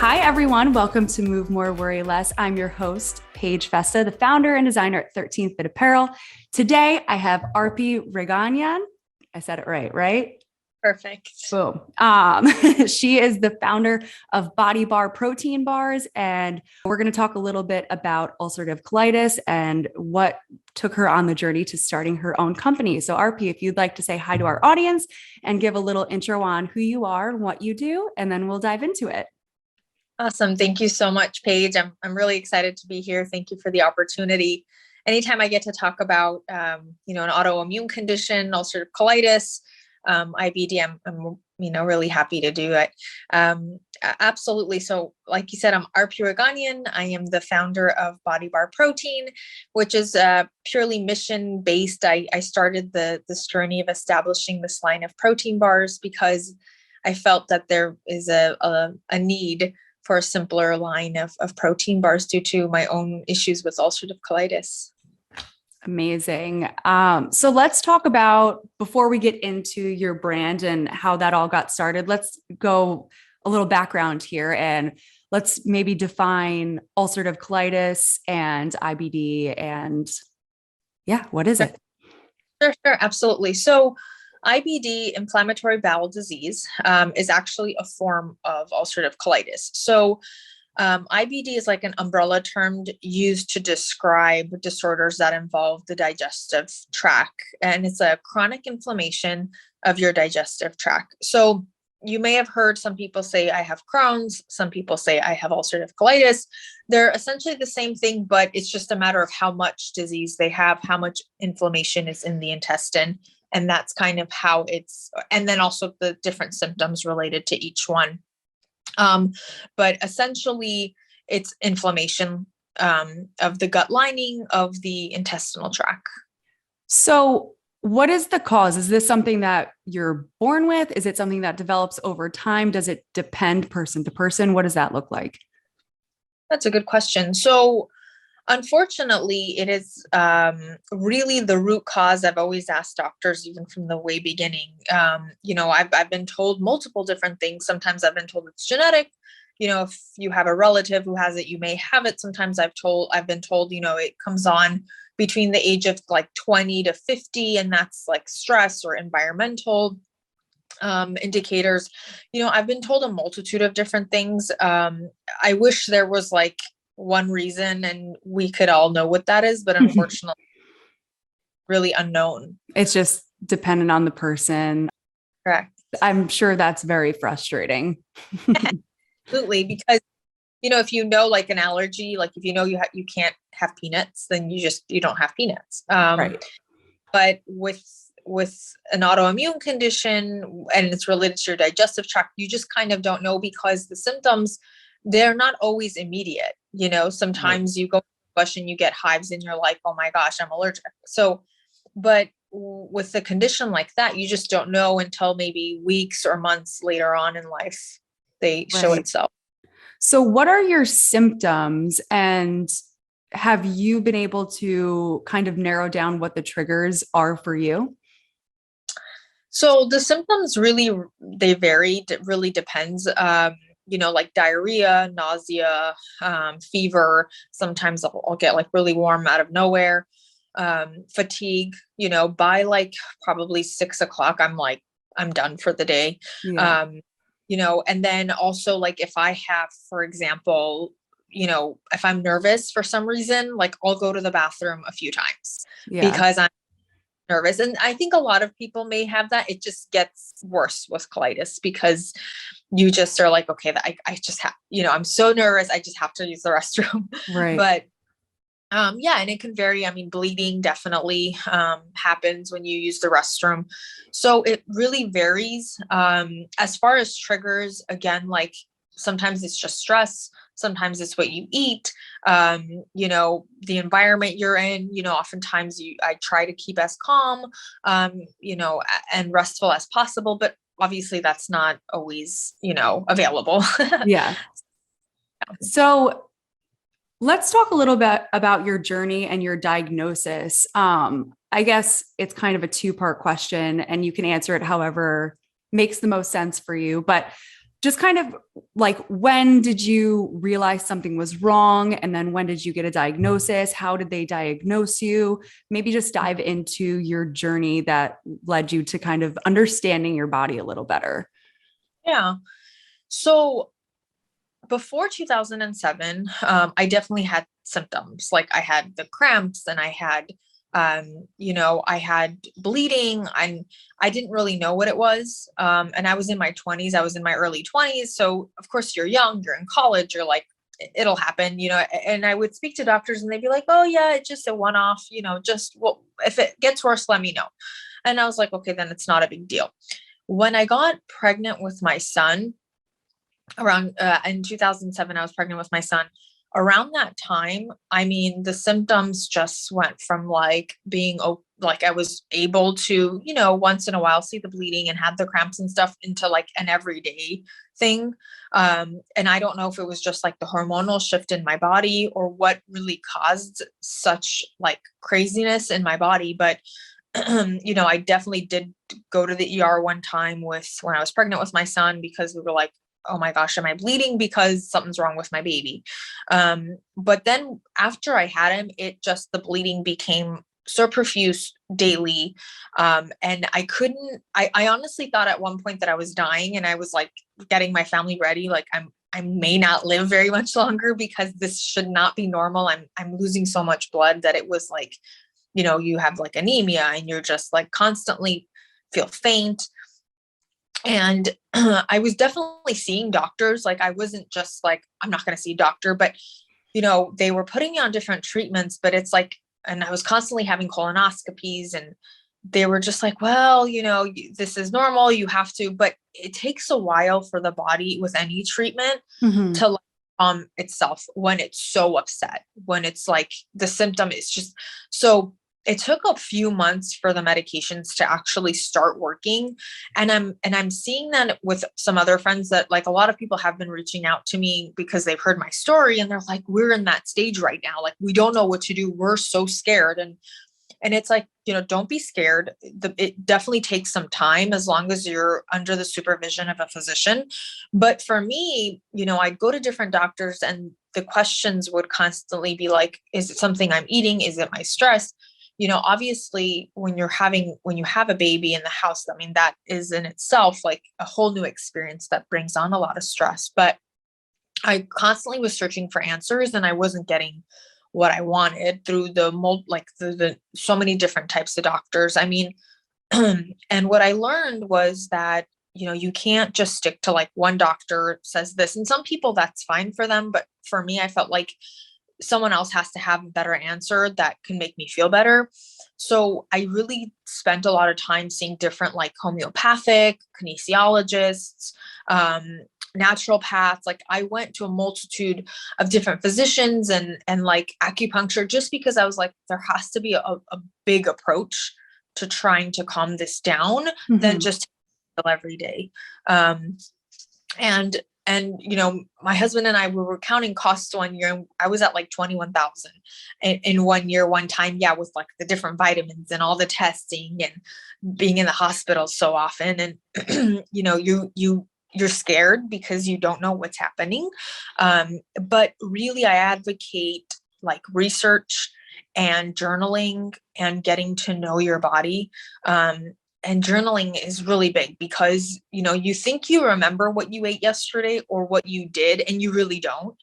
Hi, everyone. Welcome to Move More, Worry Less. I'm your host, Paige Festa, the founder and designer at 13th Fit Apparel. Today, I have Ayarpi Reganyan. I said it right? Perfect. Boom. She is the founder of BodyBar protein bars, and we're going to talk a little bit about ulcerative colitis and what took her on the journey to starting her own company. So Ayarpi, if you'd like to say hi to our audience and give a little intro on who you are and what you do, and then we'll dive into it. Awesome. Thank you so much, Paige. I'm really excited to be here. Thank you for the opportunity. Anytime I get to talk about, an autoimmune condition, ulcerative colitis, IBD, I'm really happy to do it. Absolutely. So like you said, I'm Ayarpi Reganyan. I am the founder of BodyBar Protein, which is purely mission based. I started this journey of establishing this line of protein bars because I felt that there is a need for a simpler line of protein bars due to my own issues with ulcerative colitis. Amazing. So let's talk about, before we get into your brand and how that all got started, let's go a little background here and let's maybe define ulcerative colitis and IBD and what is it? Sure, absolutely. So IBD, inflammatory bowel disease, is actually a form of ulcerative colitis. So IBD is like an umbrella term used to describe disorders that involve the digestive tract, and it's a chronic inflammation of your digestive tract. So you may have heard some people say, I have Crohn's. Some people say I have ulcerative colitis. They're essentially the same thing, but it's just a matter of how much disease they have, how much inflammation is in the intestine. And that's kind of how and then also the different symptoms related to each one. But essentially it's inflammation of the gut lining of the intestinal tract. So what is the cause? Is this something that you're born with? Is it something that develops over time? Does it depend person to person? What does that look like? That's a good question. So unfortunately, it is really the root cause. I've always asked doctors, even from the way beginning. I've been told multiple different things. Sometimes I've been told it's genetic. If you have a relative who has it, you may have it. Sometimes I've been told, it comes on between the age of like 20 to 50, and that's like stress or environmental indicators. I've been told a multitude of different things. I wish there was like one reason and we could all know what that is, but unfortunately really unknown. It's just dependent on the person. Correct. I'm sure that's very frustrating. Absolutely. Because, if like an allergy, like if you can't have peanuts, then you don't have peanuts. Right. But with an autoimmune condition and it's related to your digestive tract, you just kind of don't know because the symptoms, they're not always immediate. Sometimes you go to the bush and you get hives and you're like, oh my gosh, I'm allergic. So, but with a condition like that, you just don't know until maybe weeks or months later on in life, they show itself. So what are your symptoms, and have you been able to kind of narrow down what the triggers are for you? So the symptoms they vary. It really depends. Like diarrhea, nausea, fever. Sometimes I'll get like really warm out of nowhere. Fatigue, by like probably 6:00, I'm done for the day. Yeah. And then also like if I have, for example, if I'm nervous for some reason, like I'll go to the bathroom a few times because I'm nervous. And I think a lot of people may have that. It just gets worse with colitis because you just are like, okay, I just have, I'm so nervous. I just have to use the restroom. Right. But and it can vary. I mean, bleeding definitely happens when you use the restroom. So it really varies. As far as triggers, again, like sometimes it's just stress. Sometimes it's what you eat, the environment you're in, oftentimes I try to keep as calm, and restful as possible, but obviously that's not always, available. Yeah. So let's talk a little bit about your journey and your diagnosis. I guess it's kind of a two-part question and you can answer it however makes the most sense for you, but just kind of like, when did you realize something was wrong? And then when did you get a diagnosis? How did they diagnose you? Maybe just dive into your journey that led you to kind of understanding your body a little better. Yeah. So before 2007, I definitely had symptoms. Like I had the cramps and I had, I had bleeding, and I didn't really know what it was. And I was in my 20s, I was in my early 20s. So of course you're young, you're in college, you're like, it'll happen, and I would speak to doctors and they'd be like, oh yeah, it's just a one-off, just, well, if it gets worse, let me know. And I was like, okay, then it's not a big deal. When I got pregnant with my son, around in 2007, I was pregnant with my son. Around that time, I mean, the symptoms just went from like being like I was able to, once in a while see the bleeding and have the cramps and stuff, into like an everyday thing. And I don't know if it was just like the hormonal shift in my body or what really caused such like craziness in my body. But I definitely did go to the ER one time when I was pregnant with my son, because we were like, oh my gosh, am I bleeding because something's wrong with my baby? But then after I had him, the bleeding became so profuse daily. And I honestly thought at one point that I was dying, and I was like getting my family ready. Like I may not live very much longer, because this should not be normal. I'm losing so much blood that it was like, you have like anemia and you're just like constantly feel faint. And I was definitely seeing doctors. Like I wasn't just like, I'm not going to see a doctor, but they were putting me on different treatments, but it's like, and I was constantly having colonoscopies, and they were just like, well, this is normal. You have to, but it takes a while for the body with any treatment Mm-hmm. to itself when it's so upset, when it's like the symptom is just so. It took a few months for the medications to actually start working. And I'm seeing that with some other friends, that like a lot of people have been reaching out to me because they've heard my story, and they're like, we're in that stage right now. Like, we don't know what to do. We're so scared. And it's like, don't be scared. It definitely takes some time, as long as you're under the supervision of a physician. But for me, I'd go to different doctors, and the questions would constantly be like, is it something I'm eating? Is it my stress? Obviously when you have a baby in the house, I mean, that is in itself like a whole new experience that brings on a lot of stress. But I constantly was searching for answers, and I wasn't getting what I wanted through the so many different types of doctors. I mean, and what I learned was that, you can't just stick to like one doctor says this, and some people that's fine for them. But for me, I felt like someone else has to have a better answer that can make me feel better. So I really spent a lot of time seeing different like homeopathic, kinesiologists, naturopaths. Like I went to a multitude of different physicians and like acupuncture, just because I was like, there has to be a big approach to trying to calm this down than just every day. And my husband and I, we were counting costs one year, and I was at like 21,000 in 1 year, one time. Yeah. With like the different vitamins and all the testing and being in the hospital so often. And, you're scared because you don't know what's happening. But really I advocate like research and journaling and getting to know your body. And journaling is really big, because, you think you remember what you ate yesterday or what you did, and you really don't,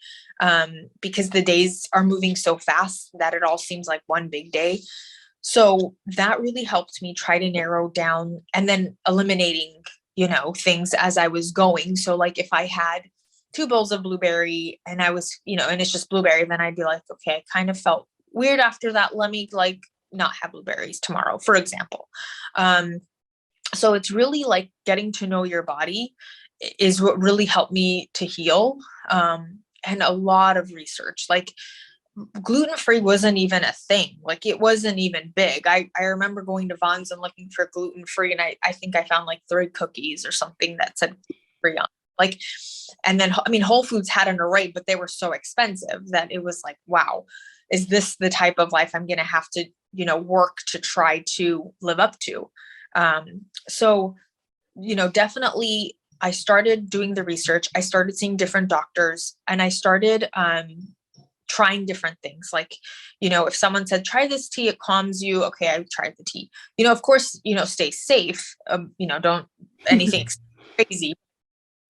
because the days are moving so fast that it all seems like one big day. So that really helped me try to narrow down, and then eliminating, things as I was going. So like if I had 2 bowls of blueberry and I was, and it's just blueberry, then I'd be like, okay, I kind of felt weird after that. Let me like not have blueberries tomorrow, for example. So it's really like getting to know your body is what really helped me to heal. And a lot of research, like gluten-free wasn't even a thing. Like it wasn't even big. I remember going to Vons and looking for gluten-free, and I think I found like 3 cookies or something that said free on. Like, and then, I mean, Whole Foods had an array, but they were so expensive that it was like, wow, is this the type of life I'm going to have to, work to try to live up to? So, definitely I started doing the research. I started seeing different doctors, and I started trying different things. Like, if someone said, try this tea, it calms you. Okay, I tried the tea. Of course, stay safe. Don't anything crazy.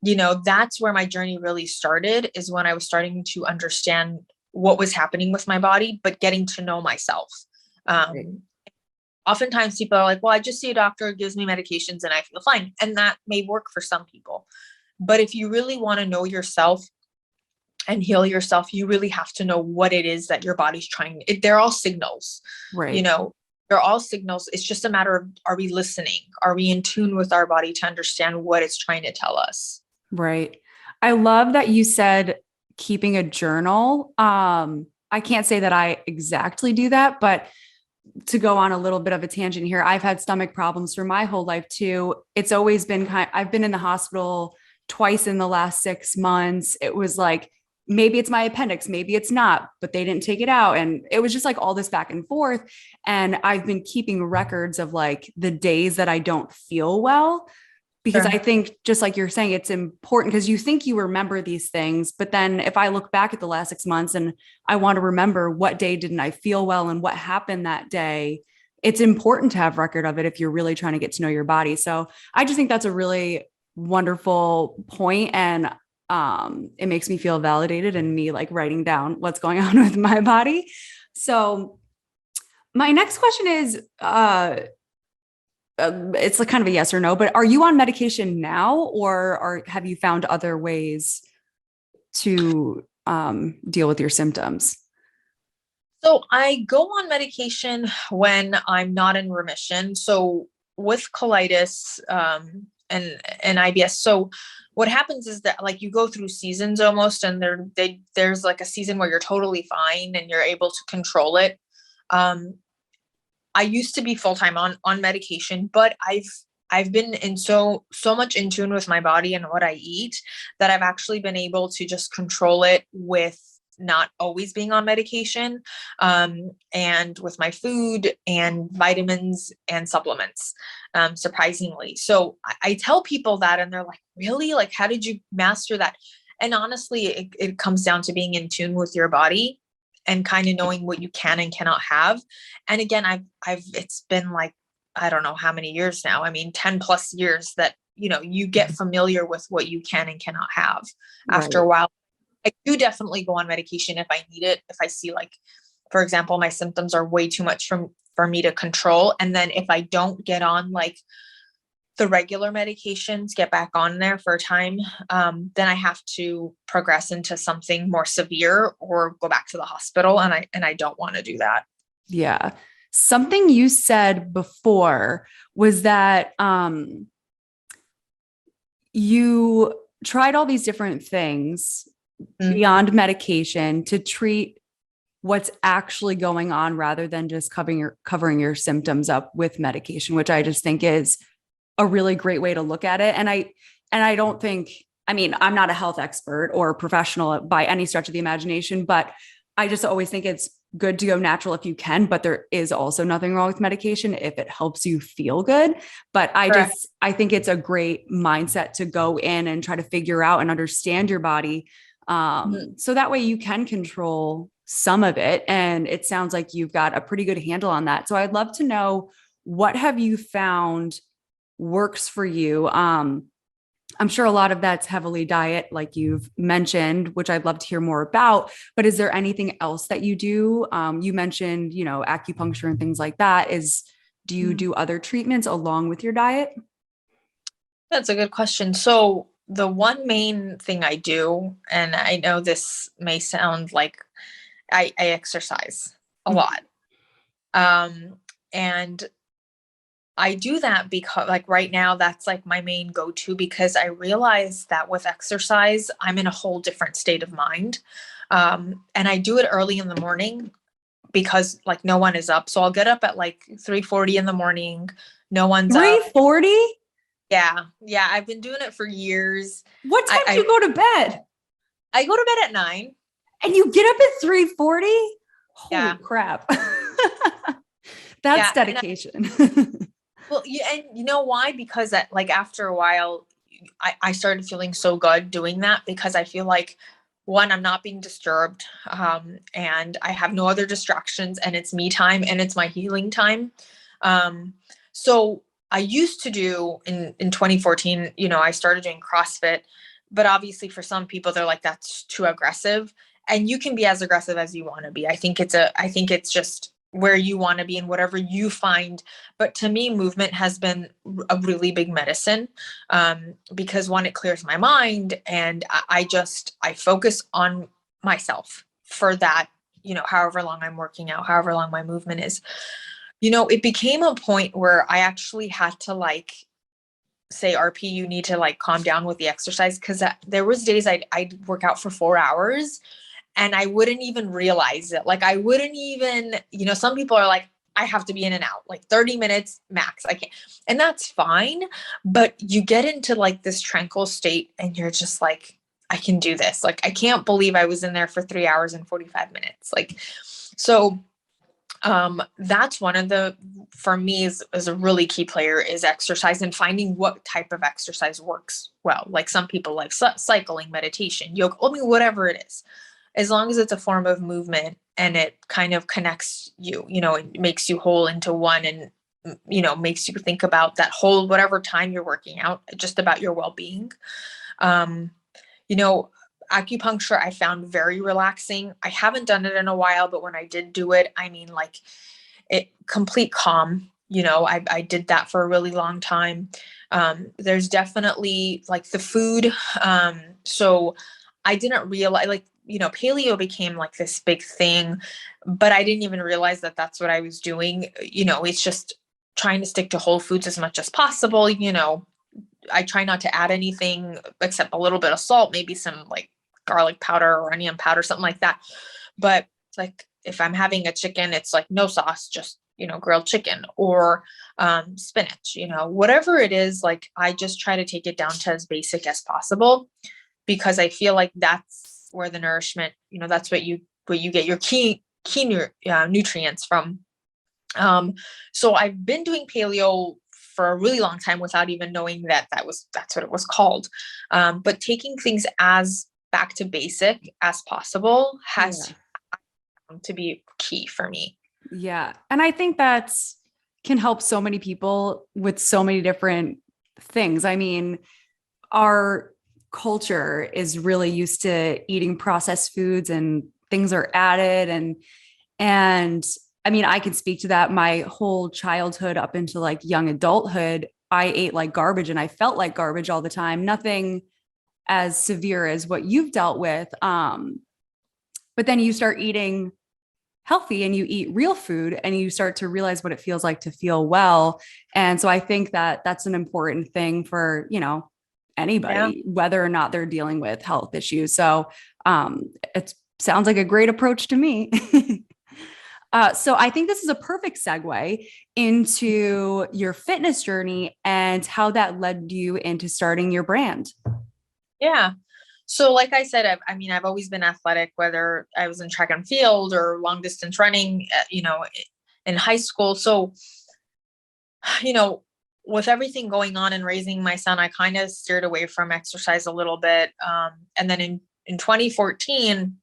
That's where my journey really started, is when I was starting to understand what was happening with my body, but getting to know myself. Right. Oftentimes people are like, well, I just see a doctor, gives me medications and I feel fine. And that may work for some people. But if you really want to know yourself and heal yourself, you really have to know what it is that your body's trying. They're all signals, Right. they're all signals. It's just a matter of, are we listening? Are we in tune with our body to understand what it's trying to tell us? Right. I love that you said keeping a journal. I can't say that I exactly do that, but to go on a little bit of a tangent here, I've had stomach problems for my whole life too. It's always been I've been in the hospital twice in the last 6 months. It was like, maybe it's my appendix, maybe it's not, but they didn't take it out. And it was just like all this back and forth. And I've been keeping records of like the days that I don't feel well, because Sure. I think, just like you're saying, it's important, because you think you remember these things. But then if I look back at the last 6 months and I want to remember what day didn't I feel well and what happened that day, it's important to have record of it if you're really trying to get to know your body. So I just think that's a really wonderful point. And it makes me feel validated in me like writing down what's going on with my body. So my next question is, it's like kind of a yes or no, but are you on medication now, or have you found other ways to deal with your symptoms? So I go on medication when I'm not in remission. So with colitis, and IBS. So what happens is that, like, you go through seasons almost, and there's like a season where you're totally fine and you're able to control it. I used to be full-time on medication, but I've been in so much in tune with my body and what I eat, that I've actually been able to just control it with not always being on medication, and with my food and vitamins and supplements, surprisingly. So I tell people that, and they're like, really? Like, how did you master that? And honestly, it comes down to being in tune with your body and kind of knowing what you can and cannot have. And again, it's been like, I don't know how many years now. I mean, 10 plus years that, you get familiar with what you can and cannot have. After a while, I do definitely go on medication if I need it. If I see, like, for example, my symptoms are way too much for me to control. And then if I don't get on like the regular medications, get back on there for a time, then I have to progress into something more severe or go back to the hospital. And I don't want to do that. Yeah. Something you said before was that you tried all these different things beyond medication to treat what's actually going on, rather than just covering your symptoms up with medication, which I just think is a really great way to look at it. And I don't think, I mean, I'm not a health expert or professional by any stretch of the imagination, but I just always think it's good to go natural if you can, but there is also nothing wrong with medication if it helps you feel good. But I think it's a great mindset to go in and try to figure out and understand your body. So that way you can control some of it. And it sounds like you've got a pretty good handle on that. So I'd love to know, what have you found works for you? I'm sure a lot of that's heavily diet, like you've mentioned, which I'd love to hear more about. But is there anything else that you do? You mentioned, acupuncture and things like that. Do you do other treatments along with your diet? That's a good question. So the one main thing I do, and I know this may sound like, I exercise a lot. And I do that because, like, right now, that's like my main go-to, because I realize that with exercise, I'm in a whole different state of mind. And I do it early in the morning because, like, no one is up. So I'll get up at like 3:40 in the morning. No one's up. 3:40? Yeah. Yeah. I've been doing it for years. What time do you go to bed? I go to bed at 9. And you get up at 3:40? Holy crap. That's dedication. Well, and you know why? Because like after a while, I started feeling so good doing that because I feel like, one, I'm not being disturbed, and I have no other distractions, and it's me time and it's my healing time. So I used to do in 2014, I started doing CrossFit, but obviously for some people, they're like, that's too aggressive, and you can be as aggressive as you want to be. I think it's just where you want to be and whatever you find. But to me, movement has been a really big medicine, because one, it clears my mind, and I focus on myself for that, however long I'm working out, however long my movement is. It became a point where I actually had to say, RP, you need to calm down with the exercise. Cause there was days I'd work out for 4 hours and I wouldn't even realize it. I wouldn't even, some people are like, I have to be in and out, 30 minutes max. I can't, and that's fine. But you get into this tranquil state and you're just like, I can do this. I can't believe I was in there for 3 hours and 45 minutes. So that's one of for me is a really key player is exercise and finding what type of exercise works well. Some people like cycling, meditation, yoga, whatever it is, as long as it's a form of movement and it kind of connects you, it makes you whole into one, and, makes you think about that whole, whatever time you're working out, just about your well-being. Acupuncture I found very relaxing. I haven't done it in a while, but when I did do it, it complete calm. I did that for a really long time. There's definitely the food. So I didn't realize paleo became this big thing, but I didn't even realize that that's what I was doing. It's just trying to stick to whole foods as much as possible. I try not to add anything except a little bit of salt, maybe some garlic powder or onion powder, something like that. But if I'm having a chicken, it's no sauce, just, grilled chicken or spinach, whatever it is, I just try to take it down to as basic as possible, because I feel like that's where the nourishment, that's what you get your key nutrients from. So I've been doing paleo for a really long time without even knowing that's what it was called. But taking things as back to basic as possible has to be key for me. Yeah. And I think that's can help so many people with so many different things. I mean, our culture is really used to eating processed foods and things are added. And I mean, I can speak to that. My whole childhood up into young adulthood, I ate like garbage and I felt like garbage all the time. Nothing as severe as what you've dealt with. But then you start eating healthy and you eat real food and you start to realize what it feels like to feel well. And so I think that that's an important thing for, anybody, whether or not they're dealing with health issues. So it sounds like a great approach to me. So I think this is a perfect segue into your fitness journey and how that led you into starting your brand. Yeah. So like I said, I've always been athletic, whether I was in track and field or long distance running, in high school. So, with everything going on and raising my son, I kind of steered away from exercise a little bit. And then in 2014,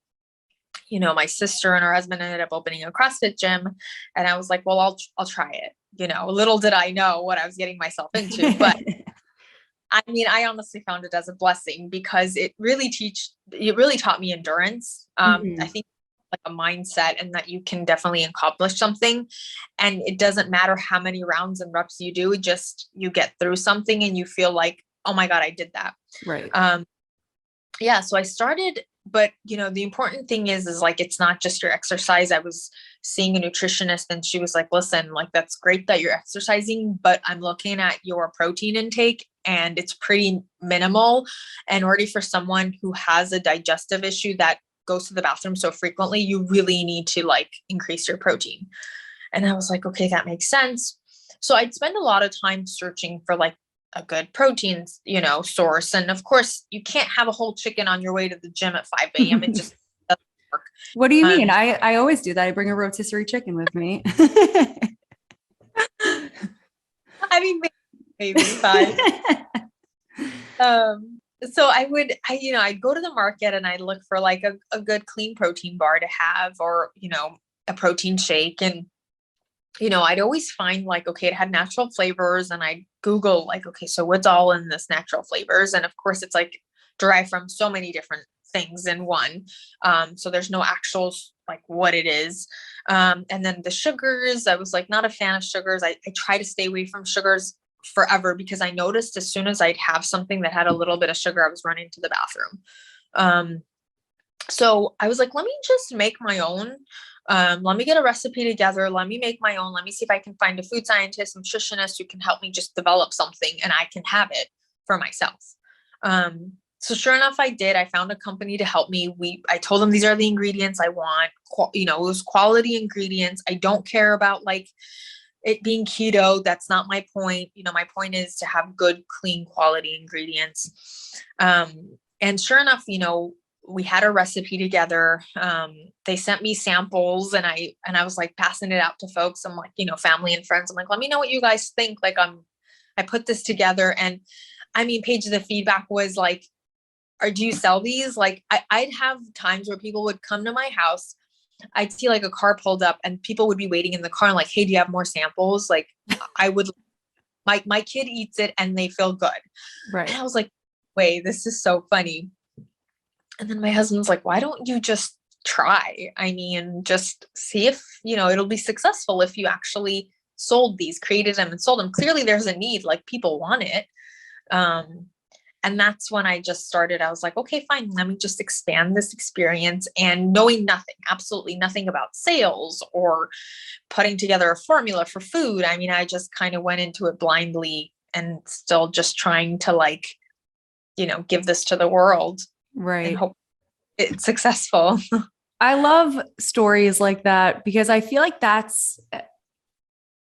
my sister and her husband ended up opening a CrossFit gym. And I was like, well, I'll try it. Little did I know what I was getting myself into, but I honestly found it as a blessing because it really taught me endurance. I think a mindset, and that you can definitely accomplish something, and it doesn't matter how many rounds and reps you do, just you get through something and you feel like, oh my God, I did that. Right. Yeah. So I started, but the important thing is it's not just your exercise. I was seeing a nutritionist and she was like, listen, that's great that you're exercising, but I'm looking at your protein intake and it's pretty minimal. And already for someone who has a digestive issue that goes to the bathroom so frequently, you really need to increase your protein. And I was like, okay, that makes sense. So I'd spend a lot of time searching for a good protein, source. And of course you can't have a whole chicken on your way to the gym at 5 a.m. It just doesn't work. What do you mean? I always do that. I bring a rotisserie chicken with me. Maybe 5. So I'd go to the market and I'd look for like a good clean protein bar to have, or, a protein shake. And, I'd always find like, okay, it had natural flavors, and I'd Google like, okay, so what's all in this natural flavors? And of course it's like derived from so many different things in one. So there's no actual like what it is. And then the sugars, I was like not a fan of sugars. I try to stay away from sugars forever, because I noticed as soon as I'd have something that had a little bit of sugar, I was running to the bathroom. So I was like, let me just make my own. Let me get a recipe together. Let me make my own. Let me see if I can find a food scientist, nutritionist who can help me just develop something and I can have it for myself. So sure enough, I did. I found a company to help me. I told them these are the ingredients I want. It was quality ingredients. I don't care about like it being keto. That's not my point. My point is to have good, clean, quality ingredients. And sure enough, we had a recipe together. They sent me samples, and I was like passing it out to folks. I'm like, family and friends. I'm like, let me know what you guys think. Like I put this together, and I mean, Paige, the feedback was like, or do you sell these? Like I'd have times where people would come to my house. I'd see like a car pulled up and people would be waiting in the car and like, hey, do you have more samples? Like I would, my kid eats it and they feel good. Right. And I was like, wait, this is so funny. And then my husband's like, why don't you just try? I mean, just see if, it'll be successful if you actually created them and sold them. Clearly there's a need, like people want it. And that's when I just started. I was like, okay, fine. Let me just expand this experience, and knowing nothing, absolutely nothing about sales or putting together a formula for food. I mean, I just kind of went into it blindly and still just trying to like, give this to the world. Right. And hope it's successful. I love stories like that, because I feel like that's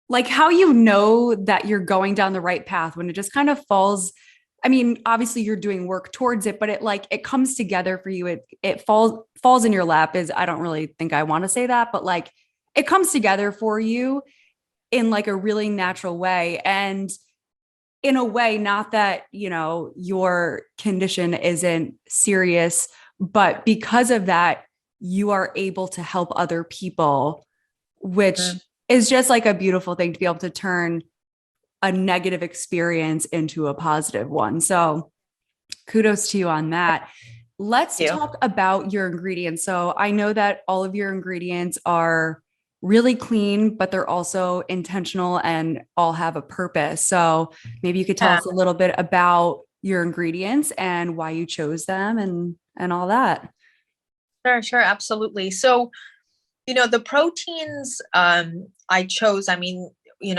like how that you're going down the right path, when it just kind of falls. I mean, obviously you're doing work towards it, but it comes together for you. It falls in your lap. I don't really think I want to say that, but like it comes together for you in like a really natural way. And in a way, not that, your condition isn't serious, but because of that, you are able to help other people, which is just like a beautiful thing to be able to turn a negative experience into a positive one. So kudos to you on that. Let's talk about your ingredients. So I know that all of your ingredients are really clean, but they're also intentional and all have a purpose. So maybe you could tell us a little bit about your ingredients and why you chose them and all that. Sure. Absolutely. So, the proteins I chose, I mean,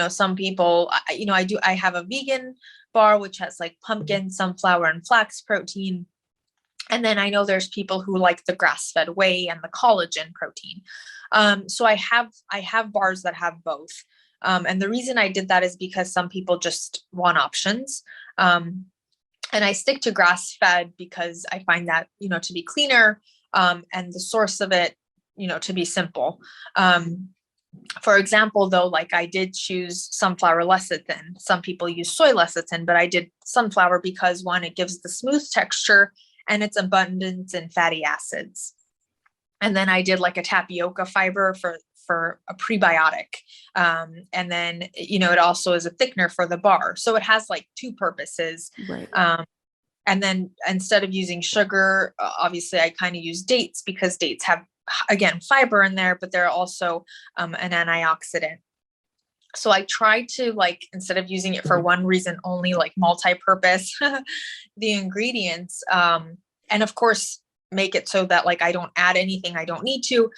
some people, I have a vegan bar, which has like pumpkin, sunflower, and flax protein. And then I know there's people who like the grass-fed whey and the collagen protein. So I have bars that have both. And the reason I did that is because some people just want options. And I stick to grass-fed because I find that, to be cleaner, and the source of it, to be simple. For example, though, like I did choose sunflower lecithin. Some people use soy lecithin, but I did sunflower because one, it gives the smooth texture and it's abundant in fatty acids. And then I did like a tapioca fiber for a prebiotic. And then, it also is a thickener for the bar. So it has like two purposes. Right. And then instead of using sugar, obviously I kind of use dates, because dates have, again, fiber in there, but they're also an antioxidant. So I tried to like, instead of using it for one reason only, like multi-purpose the ingredients. And of course, make it so that like I don't add anything I don't need to.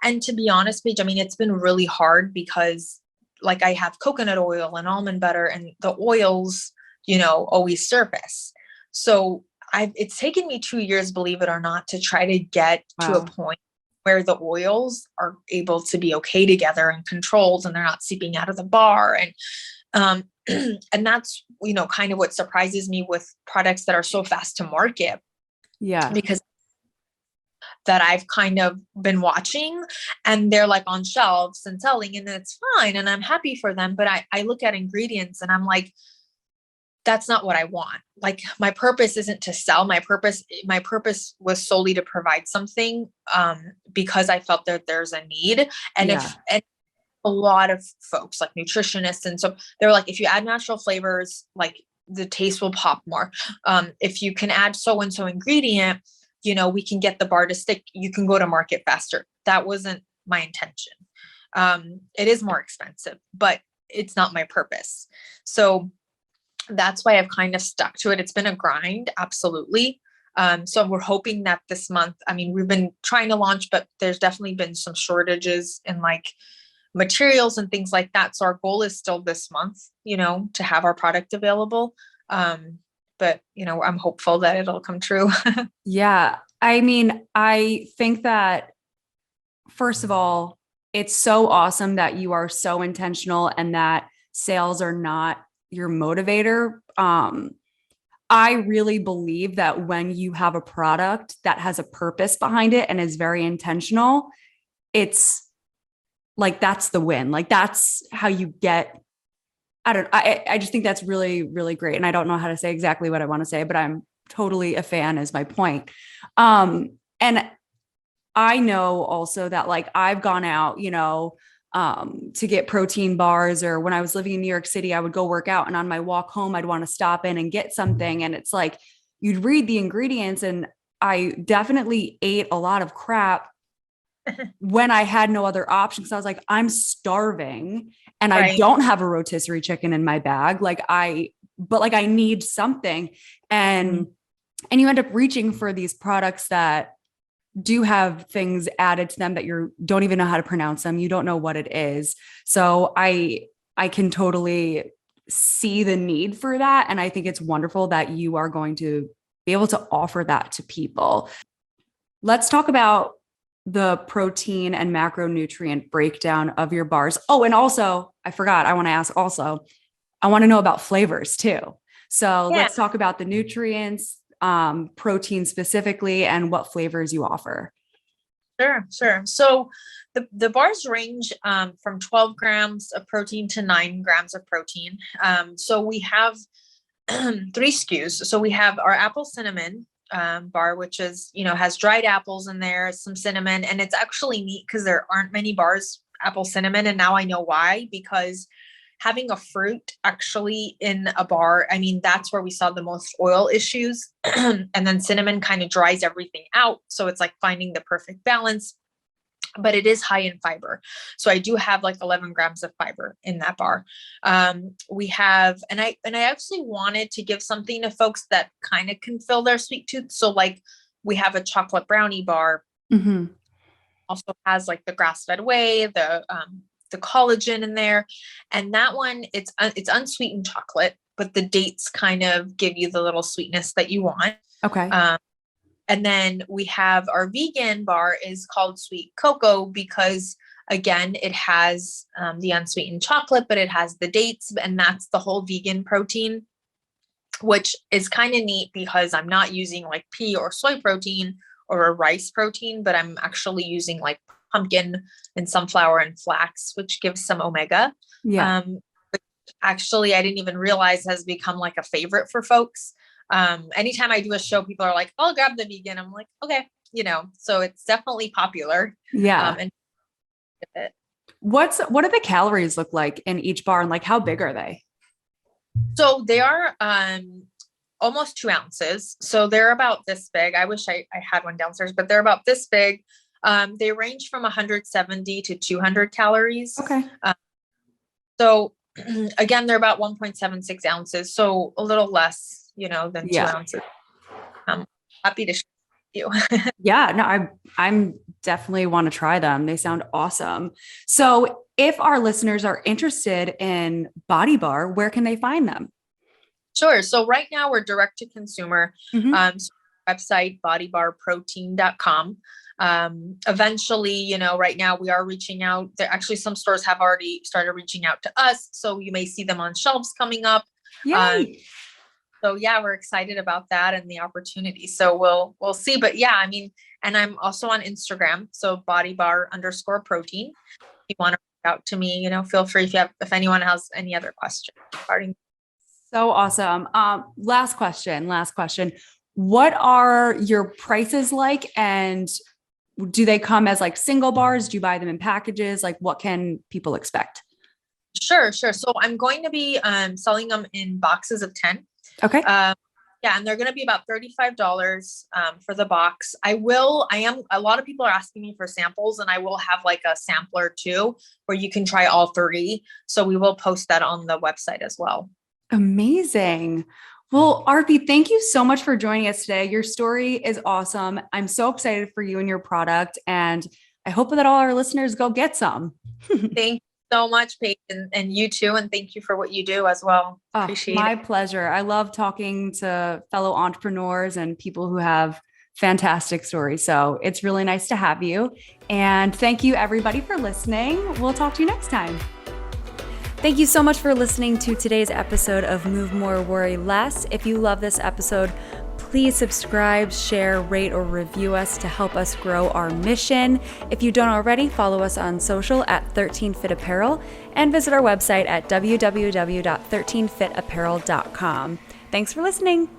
And to be honest, Paige, I mean, it's been really hard because like I have coconut oil and almond butter, and the oils, always surface. So it's taken me 2 years, believe it or not, to try to get to a point where the oils are able to be okay together and controlled, and they're not seeping out of the bar. And, and that's, kind of what surprises me with products that are so fast to market. Yeah. Because that I've kind of been watching, and they're like on shelves and selling, and it's fine. And I'm happy for them. But I look at ingredients and I'm like, that's not what I want. Like my purpose isn't to sell. My purpose was solely to provide something, because I felt that there's a need. And Yeah. and a lot of folks like nutritionists, and so they're like, if you add natural flavors, like the taste will pop more. If you can add so and so ingredient, we can get the bar to stick. You can go to market faster. That wasn't my intention. It is more expensive, but it's not my purpose. So that's why I've kind of stuck to it. It's been a grind. Absolutely. So we're hoping that this month, I mean, we've been trying to launch, but there's definitely been some shortages in like materials and things like that. So our goal is still this month, to have our product available. But I'm hopeful that it'll come true. Yeah. I mean, I think that first of all, it's so awesome that you are so intentional and that sales are not your motivator. I really believe that when you have a product that has a purpose behind it and is very intentional, it's like, that's the win. Like that's how you get, I just think that's really, really great. And I don't know how to say exactly what I want to say, but I'm totally a fan is my point. And I know also that like I've gone out, to get protein bars, or when I was living in New York City, I would go work out, and on my walk home, I'd want to stop in and get something. And it's like, you'd read the ingredients, and I definitely ate a lot of crap when I had no other option. Cause I was like, I'm starving and I Right. don't have a rotisserie chicken in my bag. But I need something. And you end up reaching for these products that do have things added to them that you don't even know how to pronounce them. You don't know what it is. So I can totally see the need for that. And I think it's wonderful that you are going to be able to offer that to people. Let's talk about the protein and macronutrient breakdown of your bars. Oh, and also, I forgot, I want to ask also, I want to know about flavors too. So let's talk about the nutrients, protein specifically, and what flavors you offer. Sure. So the bars range from 12 grams of protein to 9 grams of protein. So we have 3 SKUs. So we have our apple cinnamon bar, which is, has dried apples in there, some cinnamon. And it's actually neat because there aren't many bars apple cinnamon. And now I know why, because having a fruit actually in a bar, I mean, that's where we saw the most oil issues. And then cinnamon kind of dries everything out. So it's like finding the perfect balance, but it is high in fiber. So I do have like 11 grams of fiber in that bar. We have, and I actually wanted to give something to folks that kind of can fill their sweet tooth. So like we have a chocolate brownie bar, also has like the grass-fed whey, the collagen in there. And that one, it's unsweetened chocolate, but the dates kind of give you the little sweetness that you want. Okay. And then we have our vegan bar is called Sweet Cocoa because again, it has the unsweetened chocolate, but it has the dates, and that's the whole vegan protein, which is kind of neat because I'm not using like pea or soy protein or a rice protein, but I'm actually using like pumpkin and sunflower and flax, which gives some omega. Yeah. Which actually, I didn't even realize has become like a favorite for folks. Anytime I do a show, people are like, I'll grab the vegan. I'm like, okay, so it's definitely popular. Yeah. And what do the calories look like in each bar, and like how big are they? so they are almost 2 ounces. So they're about this big. I wish I had one downstairs, but they're about this big. They range from 170 to 200 calories. Okay. So again, they're about 1.76 ounces. So a little less, than 2 ounces. I'm happy to show you. Yeah, no, I'm definitely want to try them. They sound awesome. So if our listeners are interested in BodyBar, where can they find them? Sure. So right now we're direct to consumer. Mm-hmm. So website bodybarprotein.com. Eventually, right now we are reaching out. There actually some stores have already started reaching out to us. So you may see them on shelves coming up. Yay. So yeah, we're excited about that and the opportunity. So we'll see. But yeah, I mean, and I'm also on Instagram. So bodybar_protein. If you want to reach out to me, feel free if anyone has any other questions regarding. So awesome. Last question. What are your prices like? And do they come as like single bars? Do you buy them in packages? Like what can people expect? Sure. So I'm going to be selling them in boxes of 10. Okay. Yeah, and they're going to be about $35 for the box. A lot of people are asking me for samples, and I will have like a sampler too, where you can try all 30. So we will post that on the website as well. Amazing. Well, Arpi, thank you so much for joining us today. Your story is awesome. I'm so excited for you and your product, and I hope that all our listeners go get some. Thank you so much, Paige, and you too. And thank you for what you do as well. Appreciate my it. pleasure. I love talking to fellow entrepreneurs and people who have fantastic stories. So it's really nice to have you. And thank you everybody for listening. We'll talk to you next time. Thank you so much for listening to today's episode of Move More, Worry Less. If you love this episode, please subscribe, share, rate, or review us to help us grow our mission. If you don't already, follow us on social at 13fit Apparel and visit our website at www.13fitapparel.com. Thanks for listening.